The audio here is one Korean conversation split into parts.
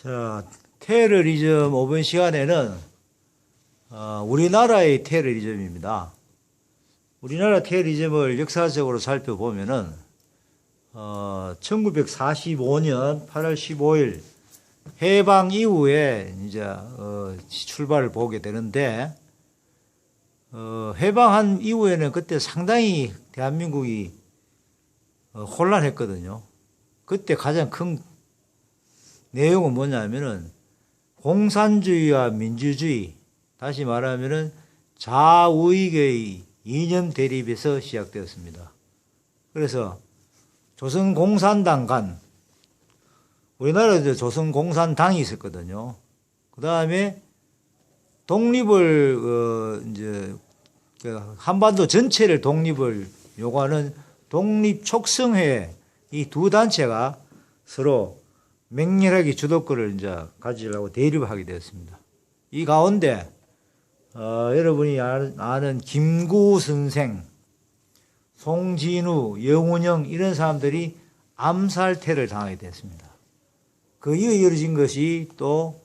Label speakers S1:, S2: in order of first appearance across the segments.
S1: 자, 테러리즘 5분 시간에는 우리나라의 테러리즘입니다. 우리나라 테러리즘을 역사적으로 살펴보면은 1945년 8월 15일 해방 이후에 이제 출발을 보게 되는데 해방한 이후에는 그때 상당히 대한민국이 혼란했거든요. 그때 가장 큰 내용은 뭐냐면은 공산주의와 민주주의, 다시 말하면은 좌우익의 이념 대립에서 시작되었습니다. 그래서 조선공산당 간, 우리나라에도 조선공산당이 있었거든요. 그 다음에 독립을 이제 한반도 전체를 독립을 요구하는 독립촉성회, 이 두 단체가 서로 맹렬하게 주도권을 이제 가지려고 대립을 하게 되었습니다. 이 가운데 여러분이 아는 김구 선생, 송진우, 영운영 이런 사람들이 암살 테러를 당하게 됐습니다. 그 이후에 이어진 것이 또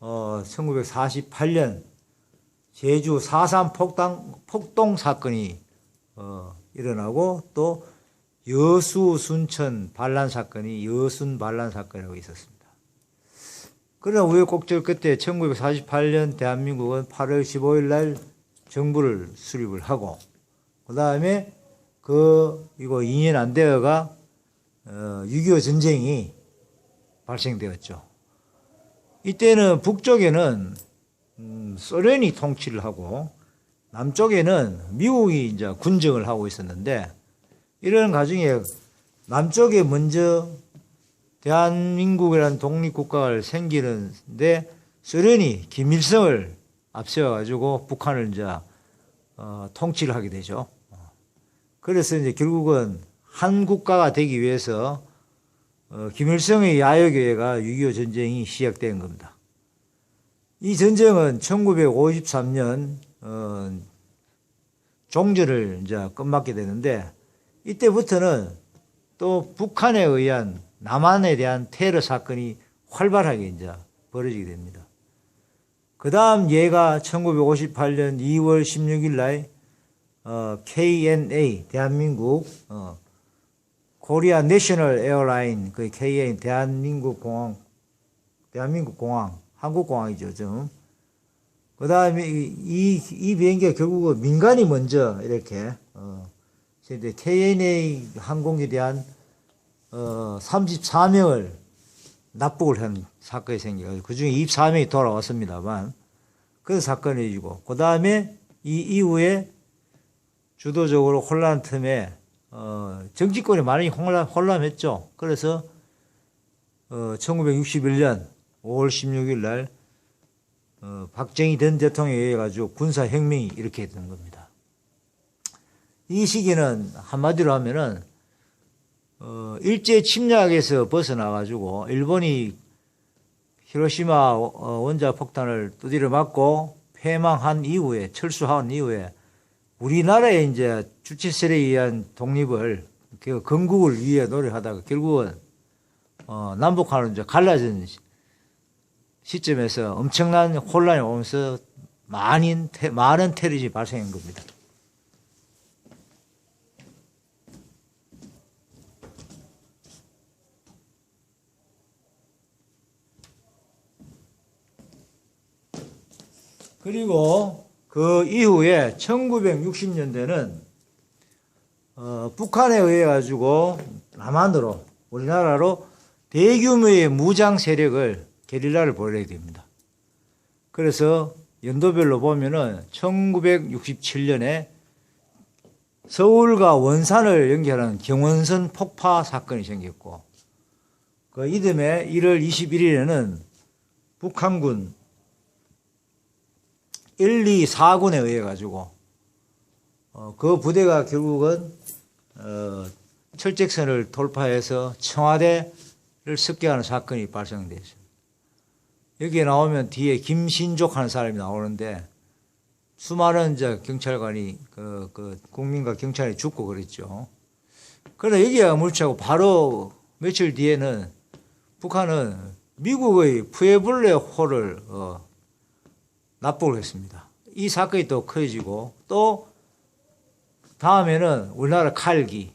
S1: 1948년 제주 4.3 폭동 사건이 일어나고 또 여수 순천 반란 사건이 여순 반란 사건이라고 있었습니다. 그러나 우여곡절 끝에 1948년 대한민국은 8월 15일 날 정부를 수립을 하고 그 다음에 이거 2년 안 되어가 6.25 전쟁이 발생되었죠. 이때는 북쪽에는 소련이 통치를 하고 남쪽에는 미국이 이제 군정을 하고 있었는데 이런 과정에 남쪽에 먼저 대한민국이라는 독립국가가 생기는데 소련이 김일성을 앞세워가지고 북한을 이제 통치를 하게 되죠. 그래서 이제 결국은 한 국가가 되기 위해서 김일성의 야유계가 6.25 전쟁이 시작된 겁니다. 이 전쟁은 1953년 종전을 이제 끝맞게 되는데 이때부터는 또 북한에 의한 남한에 대한 테러 사건이 활발하게 이제 벌어지게 됩니다. 그 다음 얘가 1958년 2월 16일 날 KNA 대한민국 코리아 내셔널 에어라인 그 KN 대한민국 공항 한국공항이죠 지금. 그 다음에 이 비행기가 결국은 민간이 먼저 이렇게 KNA 항공에 대한 34명을 납북을 한 사건이 생겨서 그 중에 24명이 돌아왔습니다만 그 사건이 이고 그 다음에 이 이후에 주도적으로 혼란 틈에 정치권이 많이 혼란했죠. 그래서 1961년 5월 16일 날 박정희 전 대통령에 의해 가지고 군사혁명이 이렇게 된 겁니다. 이 시기는 한마디로 하면은 일제 침략에서 벗어나가지고 일본이 히로시마 원자 폭탄을 두드려 맞고 패망한 이후에 철수한 이후에 우리나라의 이제 주체 세력에 의한 독립을 건국을 위해 노력하다가 결국은 남북한으로 이제 갈라진 시점에서 엄청난 혼란이 오면서 많은 테러리즘이 발생한 겁니다. 그리고 그 이후에 1960년대는 북한에 의해 가지고 남한으로 우리나라로 대규모의 무장 세력을 게릴라를 보내게 됩니다. 그래서 연도별로 보면은 1967년에 서울과 원산을 연결하는 경원선 폭파 사건이 생겼고 그 이듬해 1월 21일에는 북한군 1, 2, 4군에 의해 가지고 그 부대가 결국은 철책선을 돌파해서 청와대를 습격하는 사건이 발생됐습니다. 여기에 나오면 뒤에 김신족 하는 사람이 나오는데 수많은 이제 경찰관이 국민과 경찰이 죽고 그랬죠. 그러나 여기가 물치하고 바로 며칠 뒤에는 북한은 미국의 푸에블레호를 납북을 했습니다. 이 사건이 또 커지고 또 다음에는 우리나라 칼기를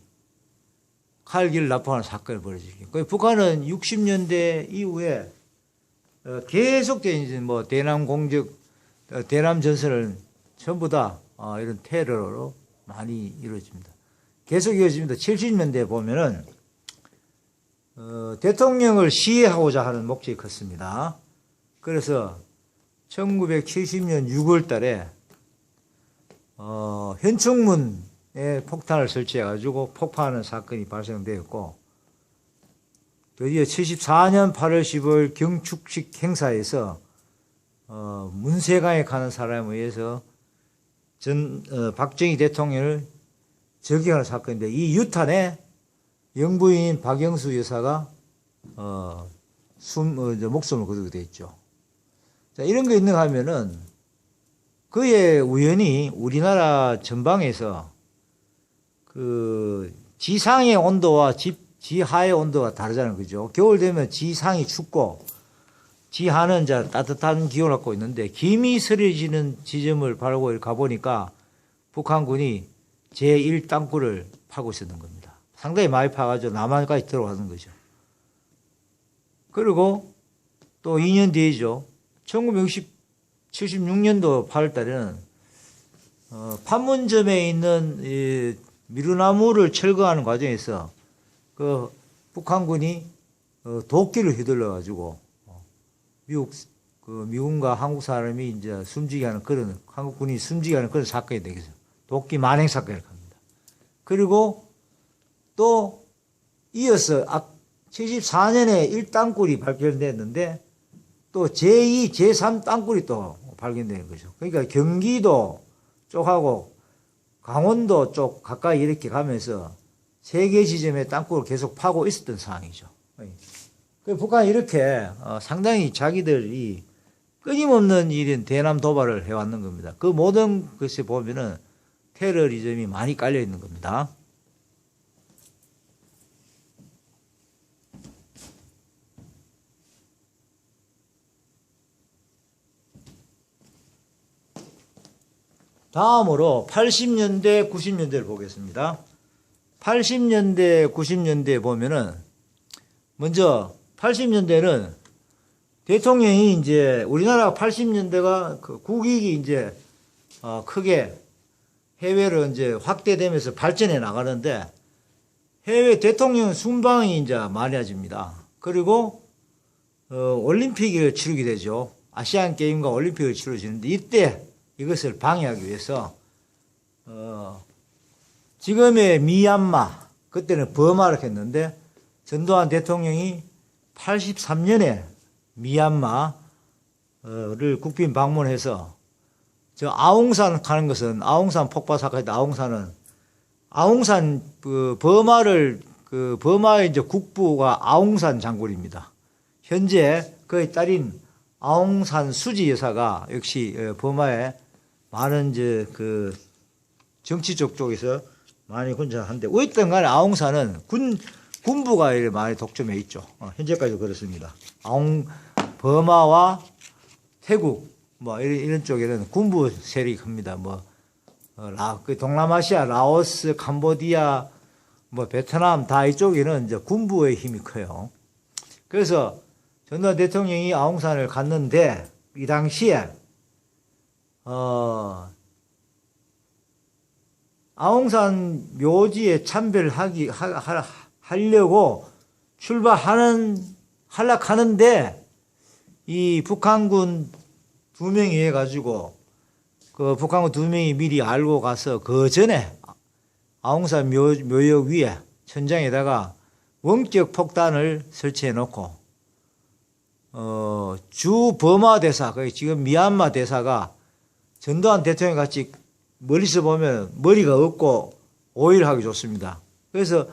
S1: 납북하는 사건이 벌어지고 북한은 60년대 이후에 계속된 이제 뭐 대남 공적, 대남 전선을 전부 다 이런 테러로 많이 이루어집니다. 계속 이어집니다. 70년대 보면은 대통령을 시해하고자 하는 목적이 컸습니다. 그래서 1970년 6월 달에 현충문에 폭탄을 설치해가지고 폭파하는 사건이 발생되었고, 드디어 74년 8월 15일 경축식 행사에서 문세강에 가는 사람에 의해서 박정희 대통령을 저격하는 사건인데, 이 유탄에 영부인인 박영수 여사가 목숨을 거두게 됐죠. 자, 이런 거 있는가 하면은 그의 우연히 우리나라 전방에서 그 지상의 온도와 지하의 온도가 다르잖아요. 그죠? 겨울 되면 지상이 춥고 지하는 이제 따뜻한 기온을 갖고 있는데, 김이 서려지는 지점을 바라고 가보니까 북한군이 제1땅굴을 파고 있었는 겁니다. 상당히 많이 파가지고 남한까지 들어가는 거죠. 그리고 또 2년 뒤이죠. 1976년도 8월 달에는 판문점에 있는 이 미루나무를 철거하는 과정에서 그 북한군이 도끼를 휘둘러 가지고 미군과 한국 사람이 이제 숨지게 하는 그런, 한국군이 숨지게 하는 그런 사건이 되겠죠. 도끼 만행 사건을 합니다. 그리고 또 이어서 74년에 1땅굴이 발견됐는데 또 제2, 제3 땅굴이 또 발견되는 거죠. 그러니까 경기도 쪽하고 강원도 쪽 가까이 이렇게 가면서 세 개 지점의 땅굴을 계속 파고 있었던 상황이죠. 북한이 이렇게 상당히 자기들이 끊임없는 이런 대남 도발을 해왔는 겁니다. 그 모든 것에 보면은 테러리즘이 많이 깔려 있는 겁니다. 다음으로 80년대, 90년대를 보겠습니다. 80년대, 90년대 보면은 먼저 80년대는 대통령이 이제 우리나라 80년대가 그 국익이 이제 크게 해외로 이제 확대되면서 발전해 나가는데, 해외 대통령 순방이 이제 많아집니다. 그리고 올림픽을 치르게 되죠. 아시안 게임과 올림픽을 치러지는데, 이때 이것을 방해하기 위해서 지금의 미얀마, 그때는 버마를 했는데, 전두환 대통령이 83년에 미얀마를 국빈 방문해서 저 아웅산 가는 것은, 아웅산 폭파 사건인데, 아웅산 그 버마를 그 버마의 이제 국부가 아웅산 장군입니다. 현재 그의 딸인 아웅산 수지 여사가 역시 버마에 많은 이제 그 정치적 쪽에서 많이 혼자한데, 어쨌든 간에 아웅산은 군부가 많이 독점해 있죠. 현재까지도 그렇습니다. 버마와 태국 뭐 이런 쪽에는 군부 세력이 큽니다. 그 동남아시아, 라오스, 캄보디아, 베트남 다 이쪽에는 이제 군부의 힘이 커요. 그래서 전두환 대통령이 아웅산을 갔는데, 이 당시에 아웅산 묘지에 하려고 하락하는데, 이 북한군 2명이 해가지고, 그 북한군 2명이 미리 알고 가서 그 전에 아웅산 묘역 위에 천장에다가 원격 폭탄을 설치해 놓고, 주 버마 대사, 지금 미얀마 대사가 전두환 대통령 같이 멀리서 보면 머리가 없고 오일하기 좋습니다. 그래서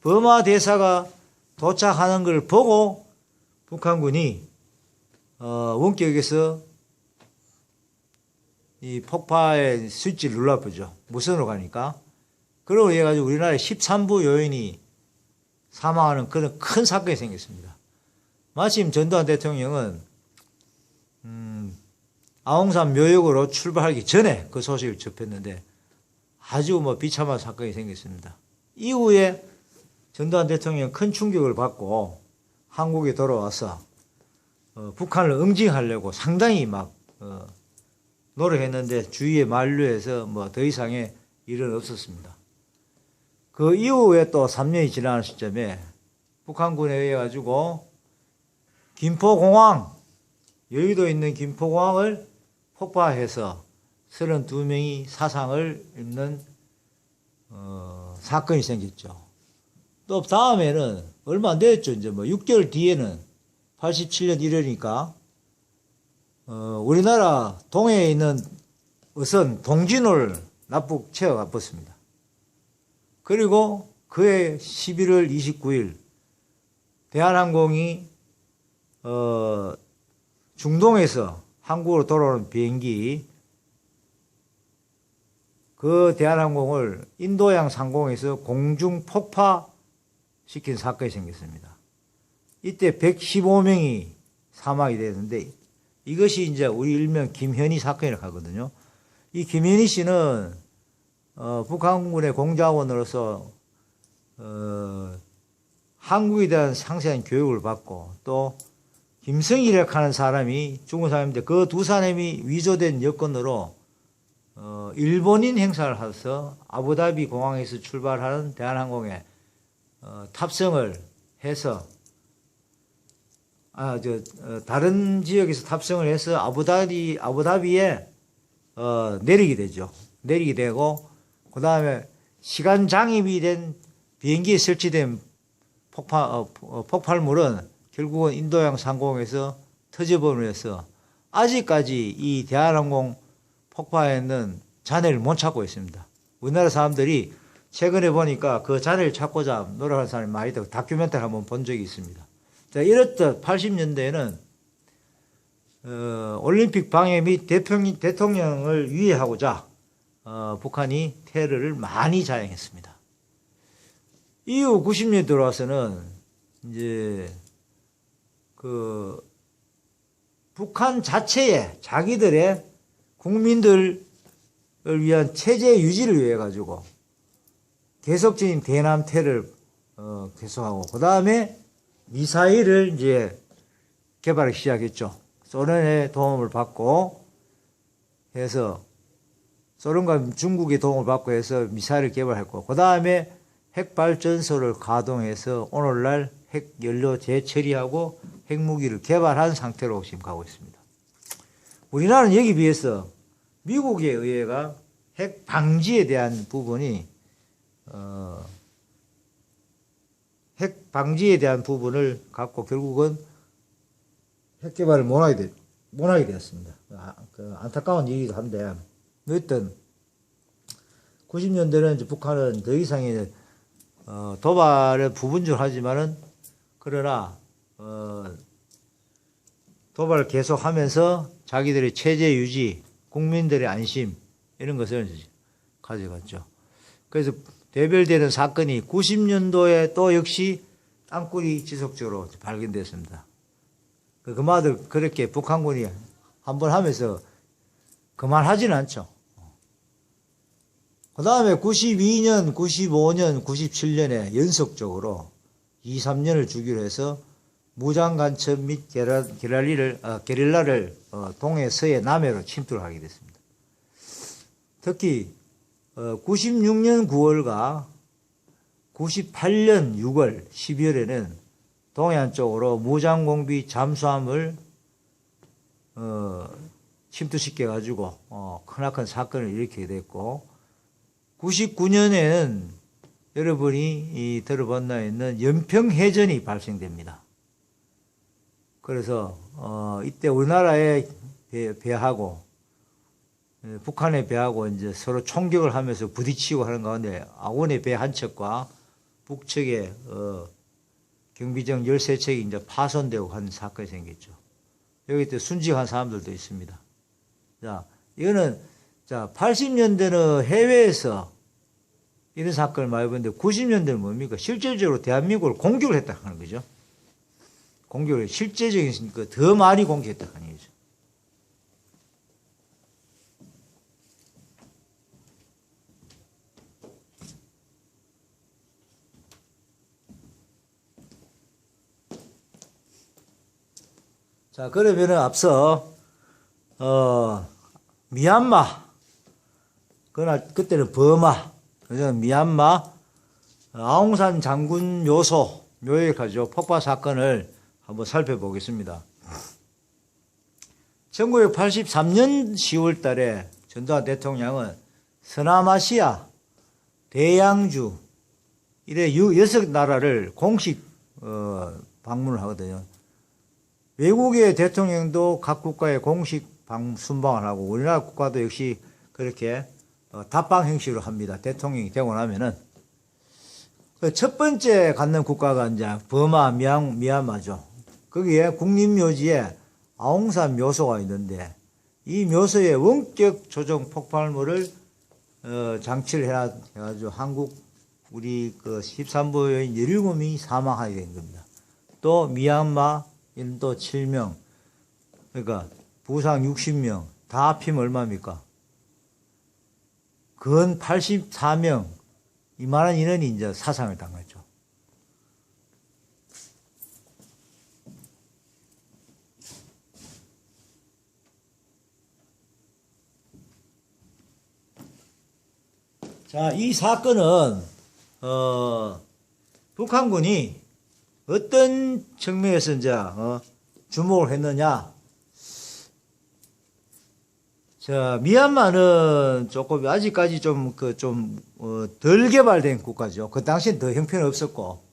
S1: 버마 대사가 도착하는 걸 보고 북한군이 원격에서 이 폭파의 스위치를 눌러보죠. 무선으로 가니까. 그러고 해가지고 우리나라에 13부 요인이 사망하는 그런 큰 사건이 생겼습니다. 마침 전두환 대통령은 아웅산 묘역으로 출발하기 전에 그 소식을 접했는데 아주 비참한 사건이 생겼습니다. 이후에 전두환 대통령 큰 충격을 받고 한국에 돌아와서 북한을 응징하려고 상당히 노력했는데 주위에 만류해서 더 이상의 일은 없었습니다. 그 이후에 또 3년이 지나는 시점에 북한군에 의해 가지고 김포공항, 여의도에 있는 김포공항을 폭파해서 32명이 사상을 입는 사건이 생겼죠. 또 다음에는 얼마 안 됐죠. 이제 6개월 뒤에는 87년 1월이니까 우리나라 동해에 있는 어선 동진호를 납북 채워가 뻗습니다. 그리고 그해 11월 29일 대한항공이 중동에서 한국으로 돌아오는 비행기 그 대한항공을 인도양 상공에서 공중 폭파시킨 사건이 생겼습니다. 이때 115명이 사망이 되는데 이것이 이제 우리 일명 김현희 사건이라고 하거든요. 이 김현희 씨는 북한군의 공자원으로서 한국에 대한 상세한 교육을 받고 또 김성일이라고 하는 사람이 중국 사람인데 그 두 사람이 위조된 여권으로 일본인 행사를 해서 아부다비 공항에서 출발하는 대한항공에 탑승을 해서 다른 지역에서 탑승을 해서 아부다비에 내리게 되죠. 내리게 되고 그 다음에 시간 장입이 된 비행기에 설치된 폭발물은 결국은 인도양 상공에서 터져버려서 아직까지 이 대한항공 폭파에는 잔해를 못 찾고 있습니다. 우리나라 사람들이 최근에 보니까 그 잔해를 찾고자 노력하는 사람이 많이 있다고 다큐멘터리 한번 본 적이 있습니다. 자, 이렇듯 80년대에는 올림픽 방해 및 대통령을 위해하고자 북한이 테러를 많이 자행했습니다. 이후 90년 들어와서는 이제 북한 자체에 자기들의 국민들을 위한 체제 유지를 위해 가지고 계속적인 대남 테러를 계속하고 그 다음에 미사일을 이제 개발을 시작했죠. 소련의 도움을 받고 해서 소련과 중국의 도움을 받고 해서 미사일을 개발했고 그 다음에 핵발전소를 가동해서 오늘날 핵연료 재처리하고 핵무기를 개발한 상태로 지금 가고 있습니다. 우리나라는 여기 비해서 미국에 의해가 핵 방지에 대한 부분이 핵 방지에 대한 부분을 갖고 결국은 핵 개발을 못하게 되었습니다. 안타까운 일이기도 한데 어쨌든 90년대는 이제 북한은 더 이상의 도발을 부분적으로 하지만은 그러나 도발을 계속하면서 자기들의 체제 유지, 국민들의 안심 이런 것을 가져갔죠. 그래서 대별되는 사건이 90년도에 또 역시 땅굴이 지속적으로 발견됐습니다. 그 말들 그렇게 북한군이 한번 하면서 그만하지는 않죠. 그 다음에 92년, 95년, 97년에 연속적으로 2, 3년을 주기로 해서 무장간첩 및 게릴라를 동해, 서해, 남해로 침투를 하게 됐습니다. 특히 96년 9월과 98년 6월, 12월에는 동해안 쪽으로 무장공비 잠수함을 침투시켜가지고 크나큰 사건을 일으키게 됐고 99년에는 여러분이 들어본 나 있는 연평해전이 발생됩니다. 그래서 이때 우리나라의 배하고 북한의 배하고 이제 서로 총격을 하면서 부딪히고 하는 가운데 아군의 배 한 척과 북측의 경비정 13척이 이제 파손되고 하는 사건이 생겼죠. 여기 또 순직한 사람들도 있습니다. 자, 이거는 80년대는 해외에서 이런 사건을 많이 보는데 90년대는 뭡니까? 실질적으로 대한민국을 공격을 했다 하는 거죠. 공격을 실제적인 더 많이 공격했다는 얘기죠. 자, 그러면은 앞서 미얀마, 그때는 버마, 그래서 미얀마 아웅산 장군 묘에 가지고 폭파 사건을 한번 살펴보겠습니다. 1983년 10월 달에 전두환 대통령은 서남아시아, 대양주, 이래 6나라를 공식 방문을 하거든요. 외국의 대통령도 각 국가에 공식 순방을 하고 우리나라 국가도 역시 그렇게 답방 행식으로 합니다. 대통령이 되고 나면은 첫 번째 갖는 국가가 이제 버마, 미얀마죠. 거기에 국립묘지에 아웅산 묘소가 있는데 이 묘소에 원격 조종 폭발물을 장치를 해가지고 우리 그 13부 여인 17명이 사망하게 된 겁니다. 또 미얀마 또 7명, 그러니까 부상 60명, 다 합치면 얼마입니까? 근 84명, 이만한 인원이 이제 사상을 당했죠. 자, 이 사건은 북한군이 어떤 측면에서 이제 주목을 했느냐? 자, 미얀마는 조금 아직까지 덜 개발된 국가죠. 그 당시엔 더 형편이 없었고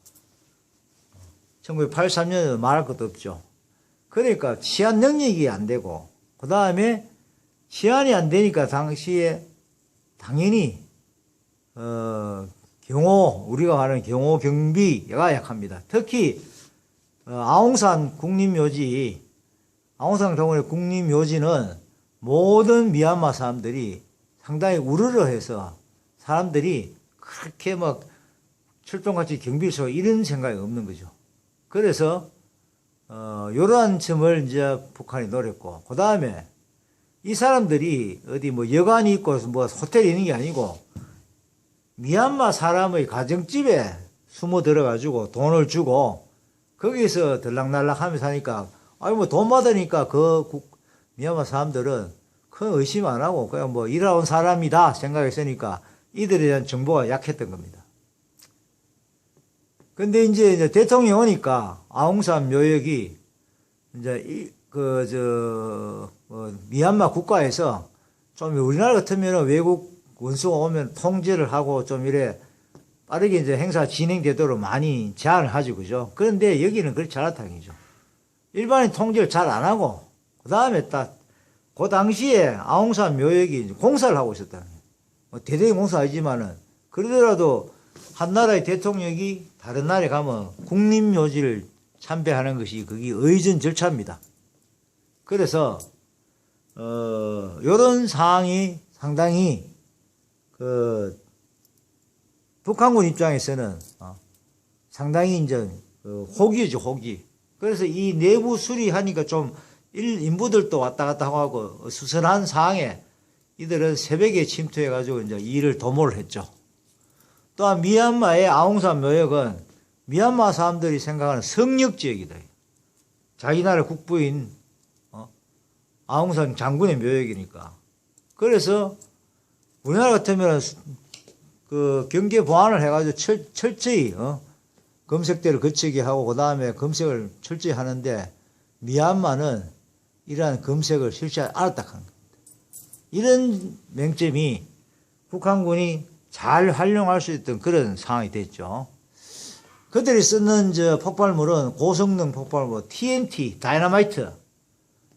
S1: 1983년에는 말할 것도 없죠. 그러니까 치안 능력이 안 되고 그 다음에 치안이 안 되니까 당시에 당연히 우리가 말하는 경호 경비가 약합니다. 특히 아웅산 국립묘지, 아웅산 동원의 국립묘지는 모든 미얀마 사람들이 상당히 우르르해서 사람들이 그렇게 막 출동같이 경비를 쏘고 이런 생각이 없는 거죠. 그래서 이러한 점을 이제 북한이 노렸고, 그 다음에 이 사람들이 어디 뭐 여관이 있고 뭐 호텔이 있는 게 아니고 미얀마 사람의 가정집에 숨어 들어가지고 돈을 주고 거기서 들락날락 하면서 하니까 뭐 돈 받으니까 미얀마 사람들은 큰 의심 안 하고 그냥 뭐 일하러 온 사람이다 생각했으니까 이들에 대한 정보가 약했던 겁니다. 근데 이제 대통령이 오니까 아웅산 묘역이 이제 미얀마 국가에서 좀 우리나라 같으면 외국 원수가 오면 통제를 하고 좀 이래 빠르게 이제 행사 진행되도록 많이 제한을 하죠, 그죠? 그런데 여기는 그렇지 않았다는 얘기죠. 일반인 통제를 잘 안 하고, 그 다음에 그 당시에 아웅산 묘역이 공사를 하고 있었다는 거예요. 뭐 대대적인 공사 아니지만은, 그러더라도 한 나라의 대통령이 다른 나라에 가면 국립묘지를 참배하는 것이 그게 의전 절차입니다. 그래서, 요런 사항이 상당히 북한군 입장에서는 상당히 이제 호기죠, 호기. 그래서 이 내부 수리하니까 좀 인부들도 왔다 갔다 하고 수선한 상황에 이들은 새벽에 침투해가지고 이제 일을 도모를 했죠. 또한 미얀마의 아웅산 묘역은 미얀마 사람들이 생각하는 성역 지역이다. 자기 나라 국부인 아웅산 장군의 묘역이니까. 그래서 우리나라 같으면 그 경계 보안을 해가지고 철저히 검색대를 거치게 하고 그 다음에 검색을 철저히 하는데 미얀마는 이러한 검색을 실시하지 않았다 하는 겁니다. 이런 맹점이 북한군이 잘 활용할 수 있던 그런 상황이 됐죠. 그들이 쓰는 폭발물은 고성능 폭발물, TNT, 다이너마이트,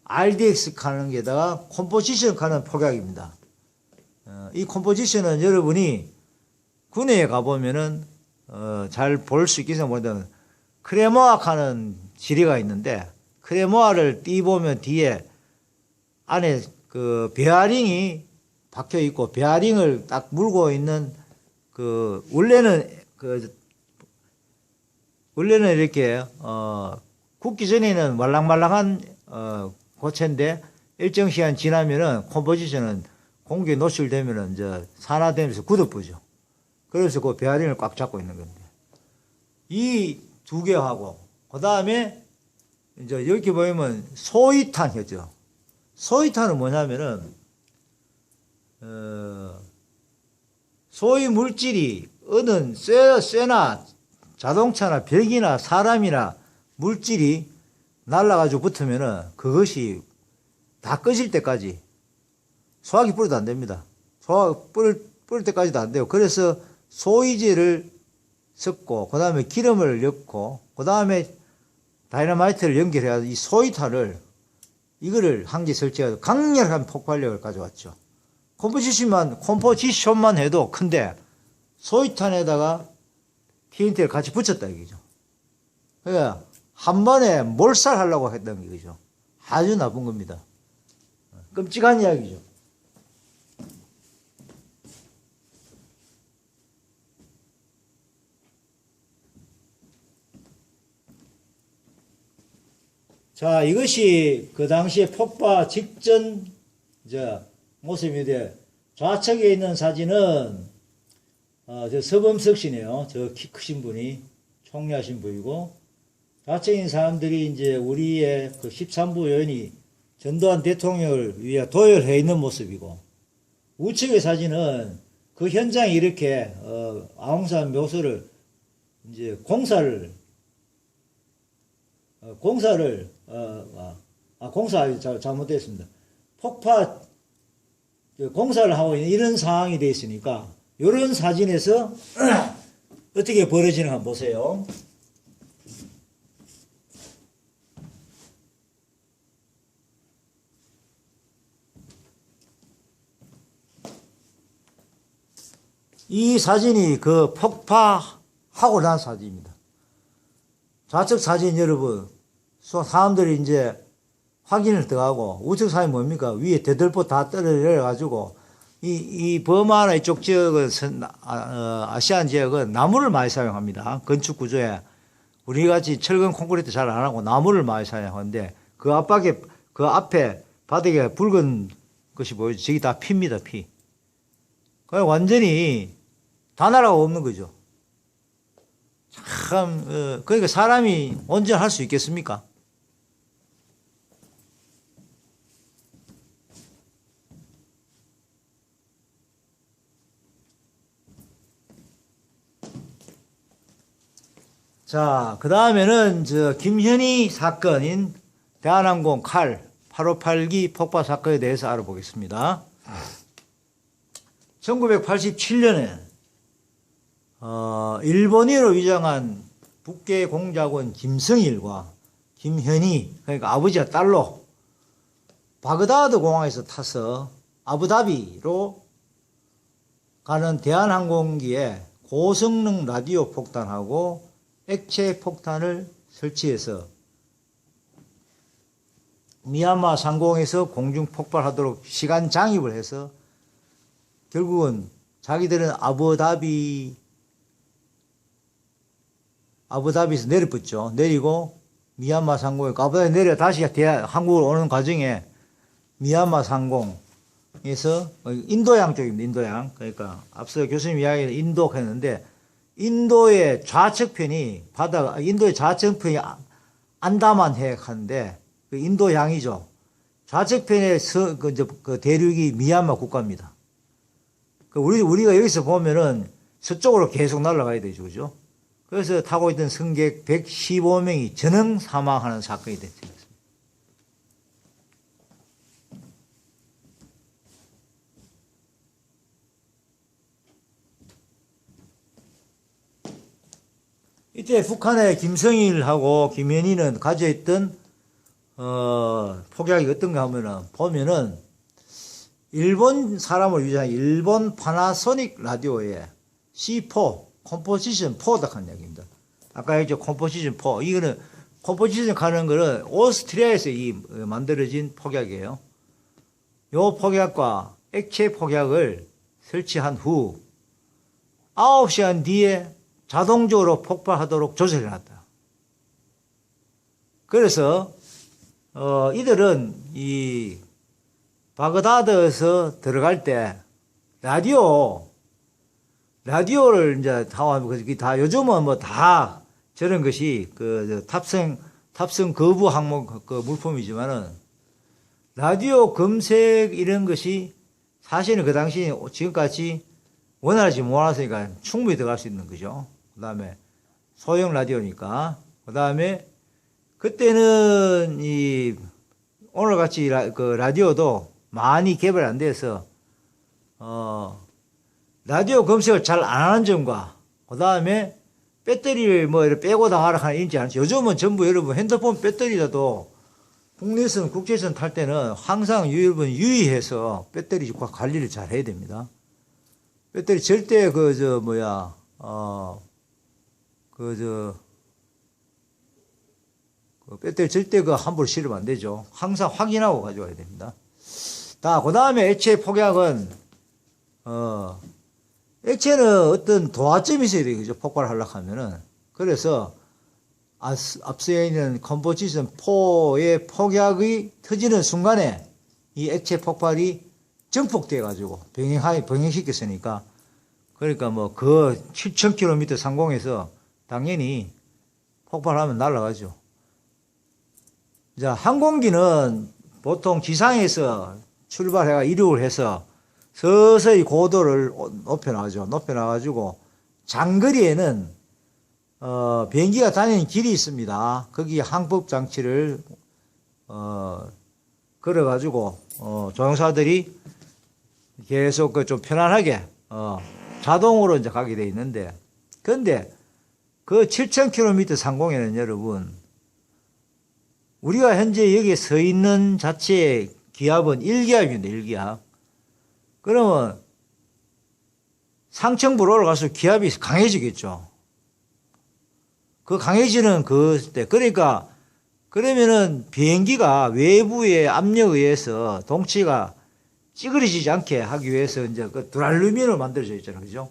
S1: RDX 하는 게다가 컴포지션 하는 폭약입니다. 이 컴포지션은 여러분이 군에 가보면은 잘 볼 수 있겠어요. 뭐냐면 크레모악 하는 지리가 있는데 크레모아를 띄보면 뒤에 안에 그 베어링이 박혀 있고 베어링을 딱 물고 있는 원래는 이렇게 굳기 전에는 말랑말랑한 고체인데 일정 시간 지나면은 컴포지션은 공기에 노출되면은 이제 산화되면서 굳어버죠. 그래서 그 베어링을 꽉 잡고 있는 건데 이 두 개하고 그 다음에 이제 여기 보면 소위탄이죠. 소위탄은 뭐냐면은 소위 물질이 어느 쇠나 자동차나 벽이나 사람이나 물질이 날라가지고 붙으면은 그것이 다 꺼질 때까지 소화기 뿌려도 안 됩니다. 소화기 뿌릴 때까지도 안 돼요. 그래서 소위제를 섞고 그 다음에 기름을 넣고 그 다음에 다이너마이트를 연결해야 이 소위탄을 이거를 한 개 설치해서 강력한 폭발력을 가져왔죠. 컴포지션만 해도 큰데 소위탄에다가 TNT를 같이 붙였다 이거죠. 그러니까 한 번에 몰살하려고 했던 거죠. 아주 나쁜 겁니다. 끔찍한 이야기죠. 자, 이것이 그 당시에 폭파 직전 모습인데 좌측에 있는 사진은 저 서범석 씨네요. 저 키 크신 분이 총리하신 분이고 좌측에 있는 사람들이 이제 우리의 그 13부 여인이 전두환 대통령을 위해 도열해 있는 모습이고 우측의 사진은 그 현장에 이렇게 아웅산 묘소를 이제 공사 잘못됐습니다. 폭파 공사를 하고 있는 이런 상황이 되어 있으니까 이런 사진에서 어떻게 벌어지는가 한번 보세요. 이 사진이 그 폭파하고 난 사진입니다. 좌측 사진 여러분, 사람들이 이제 확인을 더하고, 우측 사진이 뭡니까? 위에 대들보 다 떨어져가지고, 이 버마나 이쪽 지역은, 아시안 지역은 나무를 많이 사용합니다. 건축 구조에. 우리 같이 철근 콘크리트 잘 안 하고 나무를 많이 사용하는데, 그 앞에 바닥에 붉은 것이 보이죠? 저기 다 피입니다, 피. 그냥 완전히 다 나라가 없는 거죠. 참, 그러니까 사람이 온전할 수 있겠습니까? 자, 그 다음에는 김현희 사건인 대한항공 칼 8582 폭파 사건에 대해서 알아보겠습니다. 1987년에 일본인으로 위장한 북계 공작원 김성일과 김현희, 그러니까 아버지와 딸로 바그다드 공항에서 타서 아부다비로 가는 대한항공기에 고성능 라디오 폭탄하고 액체 폭탄을 설치해서 미얀마 상공에서 공중 폭발하도록 시간 장입을 해서 결국은 자기들은 아부다비에서 내려붙죠. 내리고 미얀마 상공에 아부다비 내려 다시 한국으로 오는 과정에 미얀마 상공에서 인도양 쪽입니다. 인도양. 그러니까 앞서 교수님 이야기를 인도 했는데 인도의 좌측편이 인도의 좌측편이 안다만 해역하는데 그 인도양이죠. 좌측편의 그 대륙이 미얀마 국가입니다. 우리가 여기서 보면은 서쪽으로 계속 날아가야 되죠. 그죠? 그래서 타고 있던 승객 115명이 전응 사망하는 사건이 됐습니다. 이때 북한의 김성일하고 김현희는 가져있던 폭약이 어떤가 하면은 보면은 일본 사람을 위한 일본 파나소닉 라디오에 C4 컴포지션 4다 이야기입니다. 아까 얘기했죠. 컴포지션 4. 이거는 컴포지션 가는 거는 오스트리아에서 만들어진 폭약이에요. 요 폭약과 액체 폭약을 설치한 후 9시간 뒤에 자동적으로 폭발하도록 조절해놨다. 그래서 이들은 이 바그다드에서 들어갈 때 라디오를 이제 다 요즘은 뭐 다 저런 것이 탑승 거부 항목 그 물품이지만은 라디오 검색 이런 것이 사실은 그 당시 지금까지 원활하지 못했으니까 충분히 들어갈 수 있는 거죠. 그 다음에 소형 라디오니까. 그 다음에 그때는 오늘같이 라디오도 많이 개발 안 돼서 라디오 검색을 잘 안 하는 점과 그 다음에 배터리를 뭐 이렇게 빼고 나가라 하는 인지 않죠. 요즘은 전부 여러분 핸드폰 배터리라도 국내선, 국제선 탈 때는 항상 여러분 유의해서 배터리 관리를 잘 해야 됩니다. 배터리 절대 배터리 절대 함부로 실으면 안 되죠. 항상 확인하고 가져와야 됩니다. 그 다음에 액체 폭약은, 액체는 어떤 도화점이 있어야 되겠죠. 폭발하려고 하면은. 그래서, 앞서에 있는 컴포지션 4의 폭약이 터지는 순간에 이 액체 폭발이 증폭돼가지고 병행시켰으니까. 그러니까 뭐 7,000km 상공에서 당연히 폭발하면 날아가죠. 자, 항공기는 보통 지상에서 출발해가 이륙을 해서 서서히 고도를 높여나가지고 장거리에는 비행기가 다니는 길이 있습니다. 거기 항법 장치를 걸어가지고 조종사들이 계속 좀 편안하게 자동으로 이제 가게 돼 있는데, 그런데 그 7,000km 상공에는 여러분 우리가 현재 여기에 서 있는 자체의 기압은 1기압입니다. 1기압. 그러면 상층부로 올라갈수록 기압이 강해지겠죠. 그 강해지는 그때, 그러니까 그러면은 비행기가 외부의 압력에 의해서 동치가 찌그러지지 않게 하기 위해서 이제 그 드랄루민으로 만들어져 있잖아요. 그죠?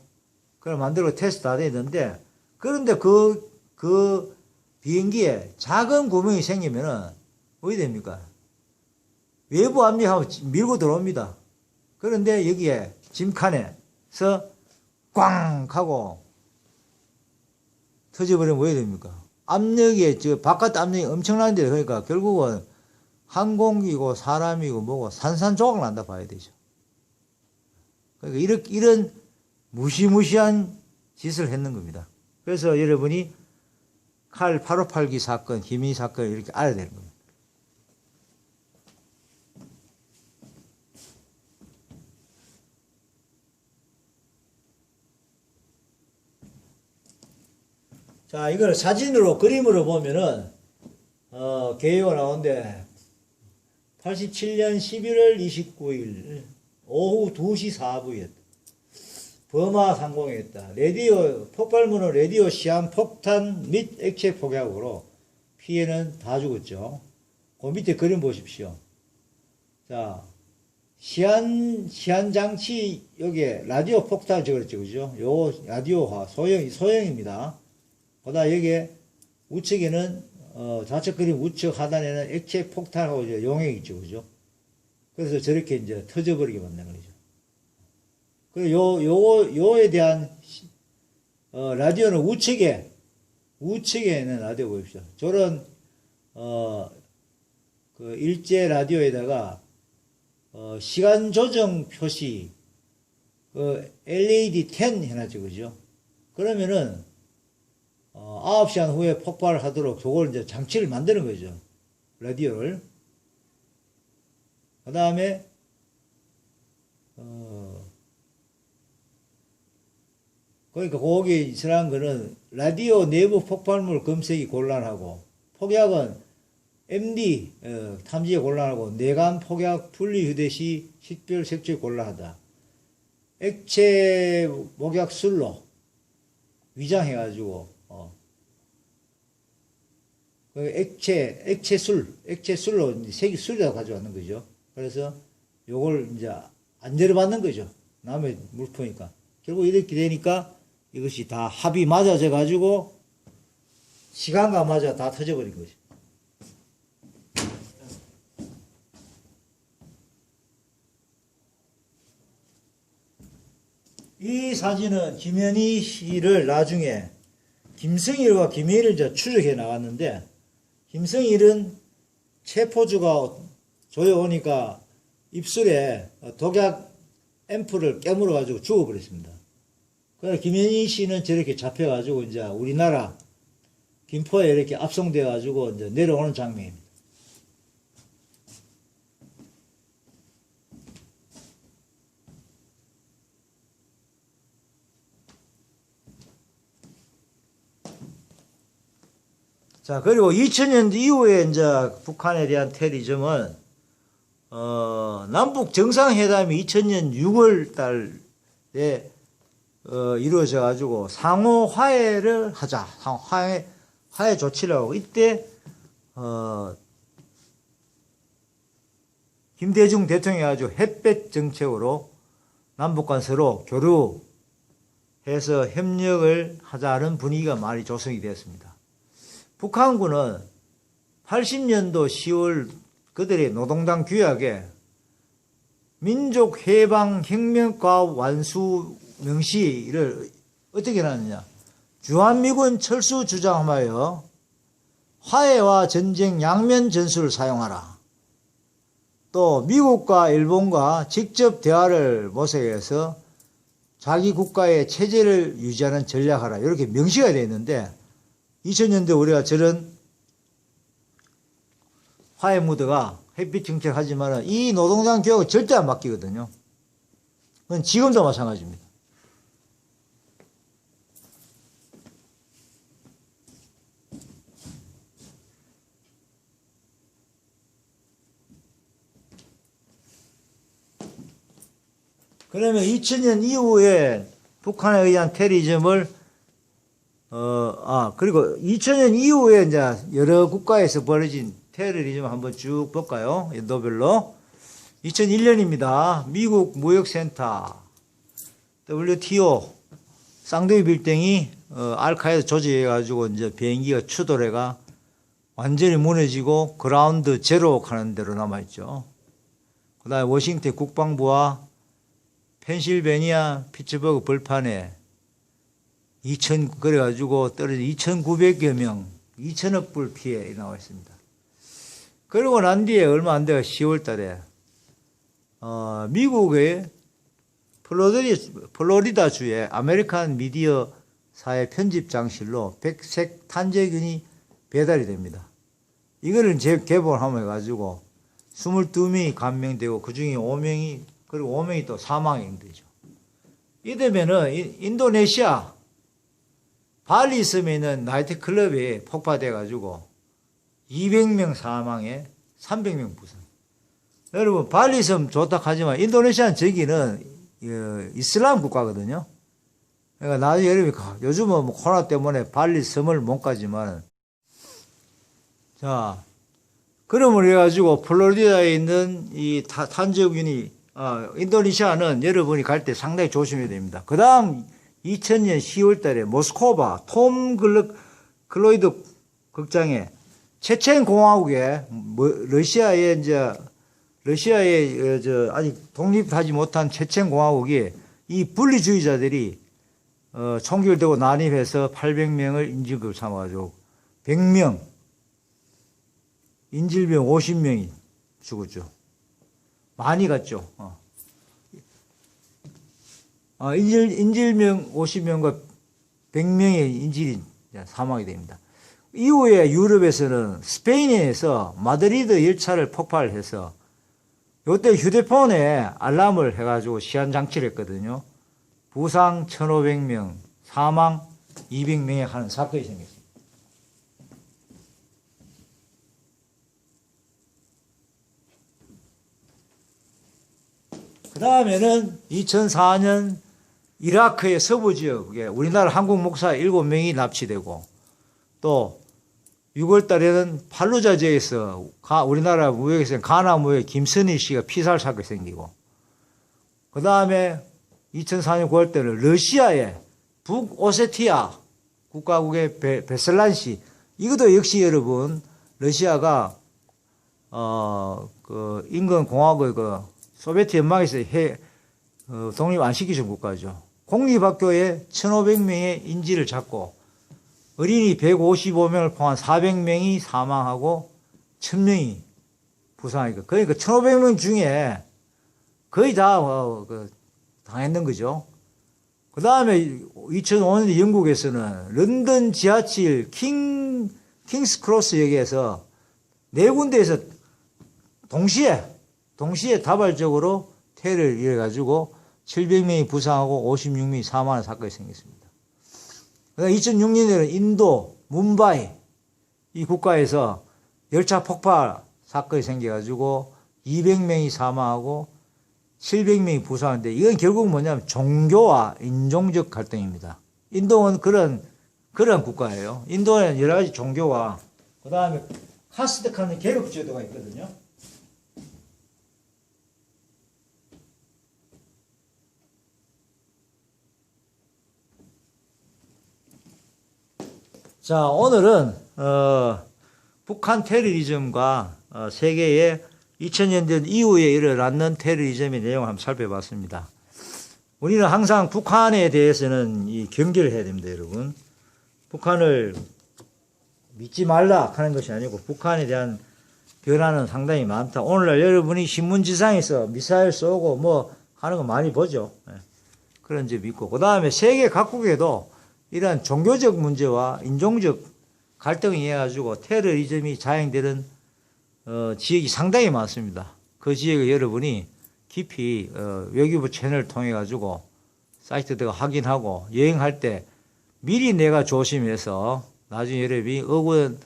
S1: 그걸 만들고 테스트 다 됐는데, 그런데 그 비행기에 작은 구멍이 생기면은 어떻게 됩니까? 외부 압력하고 밀고 들어옵니다. 그런데 여기에 짐칸에서 꽝 하고 터져버리면 뭐 해야 됩니까? 압력이, 바깥 압력이 엄청난데, 그러니까 결국은 항공기고 사람이고 뭐고 산산조각 난다 봐야 되죠. 그러니까 이런 무시무시한 짓을 했는 겁니다. 그래서 여러분이 칼 858기 사건, 김희 사건 이렇게 알아야 되는 겁니다. 자, 이걸 사진으로, 그림으로 보면은, 개요가 나오는데, 87년 11월 29일, 오후 2시 4분이었다. 버마 상공이었다. 폭발물은 라디오 시한 폭탄 및 액체 폭약으로 피해는 다 죽었죠. 그 밑에 그림 보십시오. 자, 시한 장치, 여기에 라디오 폭탄 적었죠. 그죠? 요 라디오화, 소형입니다. 보다 여기에 우측에는 좌측 그림 우측 하단에는 액체 폭탄하고 이제 용액 있죠, 그죠? 그래서 저렇게 이제 터져버리게 만드는 거죠. 그리고 요에 대한 라디오는 우측에는 라디오 보십시오. 저런 그 일제 라디오에다가 시간 조정 표시 LED 10 해놨죠, 그죠? 그러면은 9시간 후에 폭발하도록 저걸 이제 장치를 만드는 거죠. 라디오를. 그 다음에, 그러니까 거기 있으라는 거는 라디오 내부 폭발물 검색이 곤란하고, 폭약은 MD, 탐지에 곤란하고, 내관 폭약 분리 휴대 시 식별 색조에 곤란하다. 액체 목약술로 위장해가지고, 액체술로 술이라고 가져왔는 거죠. 그래서 요걸 이제 안 열어봤는 거죠. 남의 물품이니까. 결국 이렇게 되니까 이것이 다 합이 맞아져 가지고 시간과 맞아 다 터져버린 거죠. 이 사진은 김현희 씨를 나중에 김성일과 김혜일을 이제 추적해 나갔는데, 김성일은 체포주가 조여오니까 입술에 독약 앰플을 깨물어 가지고 죽어버렸습니다. 그래서 김현희 씨는 저렇게 잡혀가지고 이제 우리나라 김포에 이렇게 압송돼 가지고 이제 내려오는 장면입니다. 자, 그리고 2000년 이후에 이제 북한에 대한 테러리즘은 남북 정상회담이 2000년 6월 달에 이루어져 가지고 상호 화해를 하자. 상호 화해 조치를 하고, 이때 김대중 대통령이 아주 햇볕 정책으로 남북 간 서로 교류해서 협력을 하자는 분위기가 많이 조성이 되었습니다. 북한군은 80년도 10월 그들의 노동당 규약에 민족해방혁명과업 완수 명시를 어떻게 해놨느냐. 주한미군 철수 주장하여 화해와 전쟁 양면 전술을 사용하라. 또 미국과 일본과 직접 대화를 모색해서 자기 국가의 체제를 유지하는 전략하라. 이렇게 명시가 되어 있는데, 2000년대 우리가 저런 화해 무드가 햇빛 정책하지만 이 노동당 교육은 절대 안 바뀌거든요. 그건 지금도 마찬가지입니다. 그러면 2000년 이후에 북한에 의한 테러리즘을 그리고 2000년 이후에 이제 여러 국가에서 벌어진 테러리즘 한번 쭉 볼까요? 연도별로. 2001년입니다. 미국 무역센터, WTO, 쌍둥이 빌딩이, 알카에다 조직해가지고 이제 비행기가 추돌해가 완전히 무너지고 그라운드 제로 가는 대로 남아있죠. 그 다음에 워싱턴 국방부와 펜실베니아 피츠버그 벌판에 그래가지고 떨어져 2,900여 명, 2천억 불 피해 나와 있습니다. 그러고 난 뒤에 얼마 안 돼가 10월 달에, 미국의 플로리다주의 아메리칸 미디어사의 편집장실로 백색 탄재균이 배달이 됩니다. 이거를 재개봉하면 해가지고 22명이 감명되고 그 중에 5명이, 그리고 5명이 또 사망이 되죠. 이러면은 인도네시아 발리 섬에 있는 나이트클럽이 폭파돼가지고 200명 사망에 300명 부상. 여러분, 발리 섬 좋다 하지만 인도네시아는 저기는 이슬람 국가거든요. 그러니까 나중에 여러분이 요즘은 뭐 코로나 때문에 발리 섬을 못 가지만, 자, 그러므로 해가지고 플로리다에 있는 이 탄저균이, 인도네시아는 여러분이 갈 때 상당히 조심해야 됩니다. 그 다음 2000년 10월 달에 모스코바 톰 클로이드 극장에 체첸 공화국에 러시아의 아직 독립하지 못한 체첸 공화국이 이 분리주의자들이 총결되고 난입해서 800명을 인질극을 삼아가지고 100명, 인질병 50명이 죽었죠. 많이 갔죠. 인질명 50명과 100명의 인질이 사망이 됩니다. 이후에 유럽에서는 스페인에서 마드리드 열차를 폭발해서 이때 휴대폰에 알람을 해가지고 시한 장치를 했거든요. 부상 1,500명, 사망 200명에 하는 사건이 생겼습니다. 그 다음에는 2004년 이라크의 서부 지역에 우리나라 한국 목사 7명이 납치되고, 또 6월 달에는 팔루자 지역에서 우리나라 무역에서 가나 무역 김선희 씨가 피살 사건이 생기고, 그 다음에 2004년 9월 때는 러시아의 북오세티아 국가국의 베슬란 씨, 이것도 역시 여러분 러시아가 인근 공화국 소비에트 연방에서 독립 안 시키준 국가죠. 공립학교에 1,500명의 인지를 잡고 어린이 155명을 포함한 400명이 사망하고 1,000명이 부상하니까 그러니까 1,500명 중에 거의 다 당했는 거죠. 그 다음에 2005년 영국에서는 런던 지하철 킹스 크로스 역에서 네 군데에서 동시에 다발적으로 테러를 일어가지고 700명이 부상하고 56명이 사망하는 사건이 생겼습니다. 2006년에는 인도 뭄바이 이 국가에서 열차 폭발 사건이 생겨가지고 200명이 사망하고 700명이 부상하는데 이건 결국 뭐냐면 종교와 인종적 갈등입니다. 인도는 그런 국가예요. 인도는 여러 가지 종교와 그 다음에 카스트카는 계급 제도가 있거든요. 자, 오늘은 북한 테러리즘과 세계의 2000년대 이후에 일어났는 테러리즘의 내용을 한번 살펴봤습니다. 우리는 항상 북한에 대해서는 이 경계를 해야 됩니다, 여러분. 북한을 믿지 말라 하는 것이 아니고 북한에 대한 변화는 상당히 많다. 오늘날 여러분이 신문지상에서 미사일 쏘고 뭐 하는 거 많이 보죠. 그런 점이 있고, 그 다음에 세계 각국에도 이러한 종교적 문제와 인종적 갈등에 의해 가지고 테러리즘이 자행되는 지역이 상당히 많습니다. 그 지역을 여러분이 깊이 외교부 채널을 통해 가지고 사이트들과 확인하고 여행할 때 미리 내가 조심해서 나중에 여러분이 억울한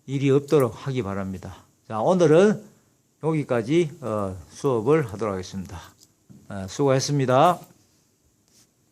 S1: 일이 없도록 하기 바랍니다. 자, 오늘은 여기까지 수업을 하도록 하겠습니다. 수고했습니다.